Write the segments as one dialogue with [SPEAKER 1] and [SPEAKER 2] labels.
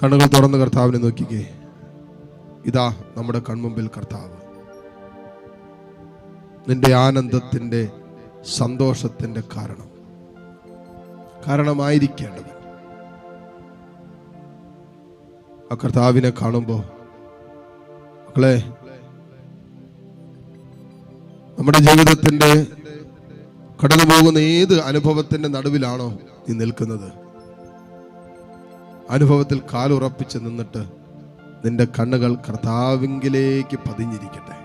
[SPEAKER 1] കണ്ണുകൾ തുറന്ന് കർത്താവിനെ നോക്കിക്കേ. ഇതാ നമ്മുടെ കൺമുമ്പിൽ കർത്താവ്, നിന്റെ ആനന്ദത്തിന്റെ സന്തോഷത്തിന്റെ കാരണമായിരിക്കേണ്ടത്. ആ കർത്താവിനെ കാണുമ്പോൾ മക്കളെ, നമ്മുടെ ജീവിതത്തിന്റെ കടന്നു പോകുന്ന ഏത് അനുഭവത്തിന്റെ നടുവിലാണോ നീ നിൽക്കുന്നത്, അനുഭവത്തിൽ കാലുറപ്പിച്ച് നിന്നിട്ട് നിന്റെ കണ്ണുകൾ കർത്താവിങ്കിലേക്ക് പതിഞ്ഞിരിക്കട്ടെ.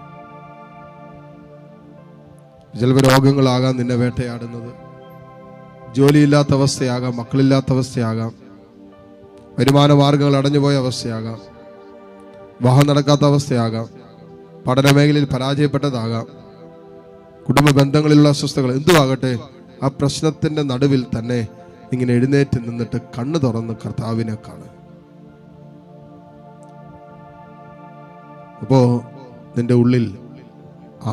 [SPEAKER 1] ചിലപ്പോൾ രോഗങ്ങളാകാം നിന്നെ വേട്ടയാടുന്നത്, ജോലിയില്ലാത്ത അവസ്ഥയാകാം, മക്കളില്ലാത്ത അവസ്ഥയാകാം, വരുമാന മാർഗങ്ങൾ അടഞ്ഞുപോയ അവസ്ഥയാകാം, വാഹനം നടക്കാത്ത അവസ്ഥയാകാം, പഠന മേഖലയിൽ പരാജയപ്പെട്ടതാകാം, കുടുംബ ബന്ധങ്ങളിലുള്ള അസ്വസ്ഥതകൾ, എന്തുവാകട്ടെ, ആ പ്രശ്നത്തിന്റെ നടുവിൽ തന്നെ ഇങ്ങനെ എഴുന്നേറ്റ് നിന്നിട്ട് കണ്ണു തുറന്ന് കർത്താവിനെ കാണുക. അപ്പോ നിന്റെ ഉള്ളിൽ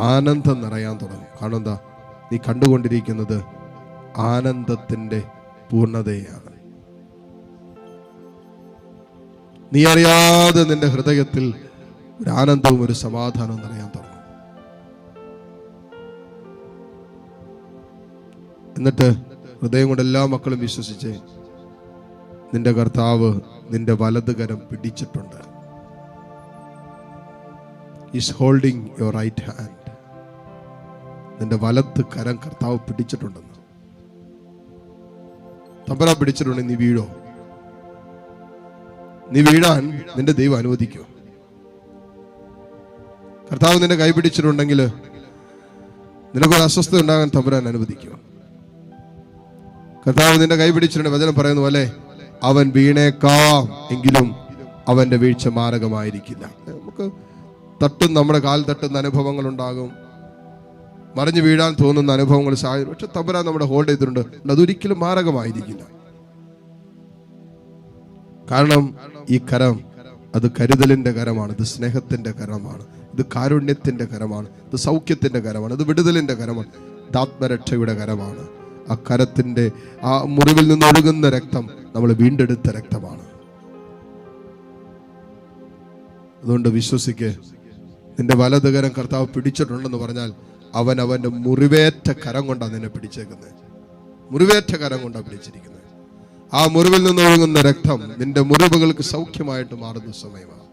[SPEAKER 1] ആനന്ദം നിറയാൻ തുടങ്ങും. കാരണം എന്താ, നീ കണ്ടുകൊണ്ടിരിക്കുന്നത് ആനന്ദത്തിന്റെ പൂർണ്ണതയാണ്. നീ അറിയാതെ നിന്റെ ഹൃദയത്തിൽ ഒരു ആനന്ദവും ഒരു സമാധാനവും നിറയാൻ തുടങ്ങും. എന്നിട്ട് ഹൃദയം കൊണ്ട് എല്ലാ മക്കളും വിശ്വസിച്ച്, നിന്റെ കർത്താവ് നിന്റെ വലതുകരം പിടിച്ചിട്ടുണ്ട്. Is holding your right hand. നിന്റെ വലത്ത് കരം കർത്താവ് പിടിച്ചിട്ടുണ്ടെന്ന്. തമ്പുരാൻ പിടിച്ചിട്ടുണ്ടെങ്കിൽ നീ വീഴോ? നീ വീഴാൻ നിന്റെ ദൈവം അനുവദിക്കുമോ? കർത്താവ് നിന്റെ കൈ പിടിച്ചിട്ടുണ്ടെങ്കിൽ നിനക്കൊരു അസ്വസ്ഥത ഉണ്ടാകാൻ തമ്പുരാൻ അനുവദിക്കുമോ? കർത്താവ് നിന്റെ കൈ പിടിച്ചിട്ടുണ്ട്, വചനം പറയുന്ന പോലെ അവൻ വീണേക്കാം, എങ്കിലും അവന്റെ വീഴ്ച മാരകമായിരിക്കില്ല. നമുക്ക് നമ്മുടെ കാൽ തട്ടുന്ന അനുഭവങ്ങൾ ഉണ്ടാകും, മറിഞ്ഞു വീഴാൻ തോന്നുന്ന അനുഭവങ്ങൾ സാഹചര്യം, പക്ഷെ തമ്പുരാൻ നമ്മുടെ ഹോൾഡ് ചെയ്തിട്ടുണ്ട്. അതൊരിക്കലും മാരകമായിരിക്കില്ല. കാരണം ഈ കരം അത് കരുതലിന്റെ കരമാണ്, ഇത് സ്നേഹത്തിന്റെ കരമാണ്, ഇത് കാരുണ്യത്തിന്റെ കരമാണ്, ഇത് സൗഖ്യത്തിന്റെ കരമാണ്, ഇത് വിടുതലിന്റെ കരമാണ്, ഇത് ആത്മരക്ഷയുടെ കരമാണ്. ആ കരത്തിന്റെ ആ മുറിവിൽ നിന്ന് ഒഴുകുന്ന രക്തം നമ്മൾ വീണ്ടെടുത്ത രക്തമാണ്. അതുകൊണ്ട് വിശ്വസിക്ക്, നിന്റെ വലതുകരം കർത്താവ് പിടിച്ചിട്ടുണ്ടെന്ന് പറഞ്ഞാൽ അവൻ അവന്റെ മുറിവേറ്റ കരം കൊണ്ടാണ് നിന്നെ പിടിച്ചേക്കുന്നത്. മുറിവേറ്റ കരം കൊണ്ടാണ് പിടിച്ചിരിക്കുന്നത്. ആ മുറിവിൽ നിന്ന് ഒഴുകുന്ന രക്തം നിന്റെ മുറിവുകൾക്ക് സൗഖ്യമായിട്ട് മാറുന്ന സമയമാണ്.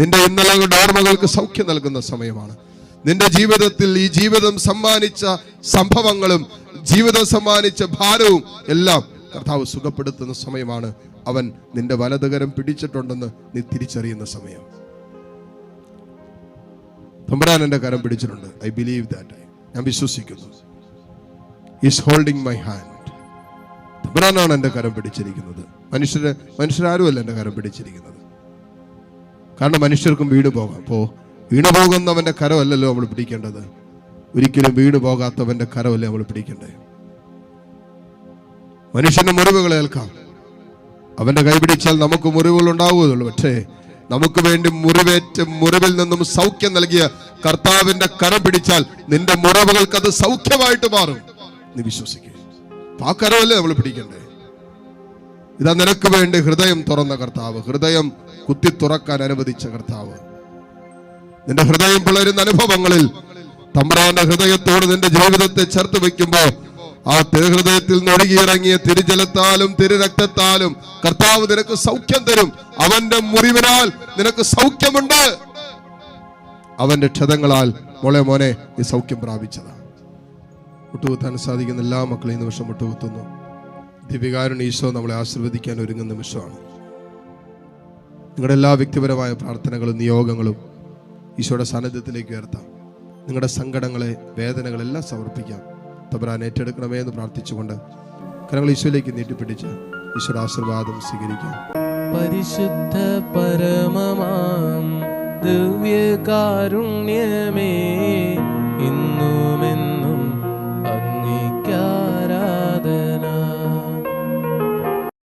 [SPEAKER 1] നിന്റെ ഇന്നലകളുടെ ഓർമ്മകൾക്ക് സൗഖ്യം നൽകുന്ന സമയമാണ്. നിന്റെ ജീവിതത്തിൽ ഈ ജീവിതം സമ്മാനിച്ച സംഭവങ്ങളും ജീവിതം സമ്മാനിച്ച ഭാരവും എല്ലാം കർത്താവ് സുഖപ്പെടുത്തുന്ന സമയമാണ്. അവൻ നിന്റെ വലതുകരം പിടിച്ചിട്ടുണ്ടെന്ന് നീ തിരിച്ചറിയുന്ന സമയം. തമ്പുരാൻ എന്റെ കരം പിടിച്ചിട്ടുണ്ട്. I believe that. ഞാൻ വിശ്വസിക്കുന്നു. Is holding my hand. തമ്പുരാനാണ് എന്റെ കരം പിടിച്ചിരിക്കുന്നത്. മനുഷ്യരാരുമല്ല എന്റെ കരം പിടിച്ചിരിക്കുന്നത്. കാരണം മനുഷ്യർക്കും വീണ് പോകാം. വീണു പോകുന്നവന്റെ കരമല്ലല്ലോ നമ്മൾ പിടിക്കേണ്ടത്. ഒരിക്കലും വീണു പോകാത്തവന്റെ കരമല്ലേ നമ്മൾ പിടിക്കേണ്ടത്. മനുഷ്യന്റെ മുറിവുകൾ ഏൽക്കാം, അവന്റെ കൈ പിടിച്ചാൽ നമുക്ക് മുറിവുകൾ ഉണ്ടാവുകയുള്ളൂ. പക്ഷേ നമുക്ക് വേണ്ടി മുറിവിൽ നിന്നും സൗഖ്യം നൽകിയ കർത്താവിന്റെ കരം പിടിച്ചാൽ നിന്റെ മുറിവുകൾക്ക് അത് സൗഖ്യമായിട്ട് മാറും. നീ വിശ്വസിക്കുക. ആ കരമല്ലേ നമ്മൾ പിടിക്കണ്ടേ. ഇതാ നിനക്ക് വേണ്ടി ഹൃദയം തുറന്ന കർത്താവ്, ഹൃദയം കുത്തി തുറക്കാൻ അനുവദിച്ച കർത്താവ്. നിന്റെ ഹൃദയം പിളരുന്ന അനുഭവങ്ങളിൽ തമ്പുരാന്റെ ഹൃദയത്തോട് നിന്റെ ജീവിതത്തെ ചേർത്ത് വെക്കുമ്പോ ആ തിരുഹൃദയത്തിൽ നൊഴുകിയിറങ്ങിയ തിരുജലത്താലും തിരുരക്തത്താലും കർത്താവ് നിനക്ക് സൗഖ്യം തരും. അവന്റെ മുറിവിനാൽ നിനക്ക് സൗഖ്യമുണ്ട്. അവന്റെ ക്ഷതങ്ങളാൽ മോനെ നീ സൗഖ്യം പ്രാപിച്ചതാണ്. മുട്ടുകുത്താൻ സാധിക്കുന്ന എല്ലാ മക്കളെയും ഈ നിമിഷം മുട്ടുകുത്തുന്നു. ദിവ്യകാരുണ്യ ഈശോ നമ്മളെ ആശീർവദിക്കാൻ ഒരുങ്ങുന്ന നിമിഷമാണ്. നിങ്ങളുടെ എല്ലാ വ്യക്തിപരമായ പ്രാർത്ഥനകളും നിയോഗങ്ങളും ഈശോയുടെ സാന്നിധ്യത്തിലേക്ക് ഉയർത്താം. നിങ്ങളുടെ സങ്കടങ്ങളെ, വേദനകളെല്ലാം സമർപ്പിക്കാം. തമ്പുരാൻ ഏറ്റെടുക്കണമേ എന്ന് പ്രാർത്ഥിച്ചുകൊണ്ട് കരങ്ങൾ ഈശോയിലേക്ക് നീട്ടിപ്പിടിച്ച് ഈശോയുടെ ആശീർവാദം സ്വീകരിക്കാം.
[SPEAKER 2] പരിശുദ്ധ പരമമാം ദിവ്യകാരുണ്യമേ,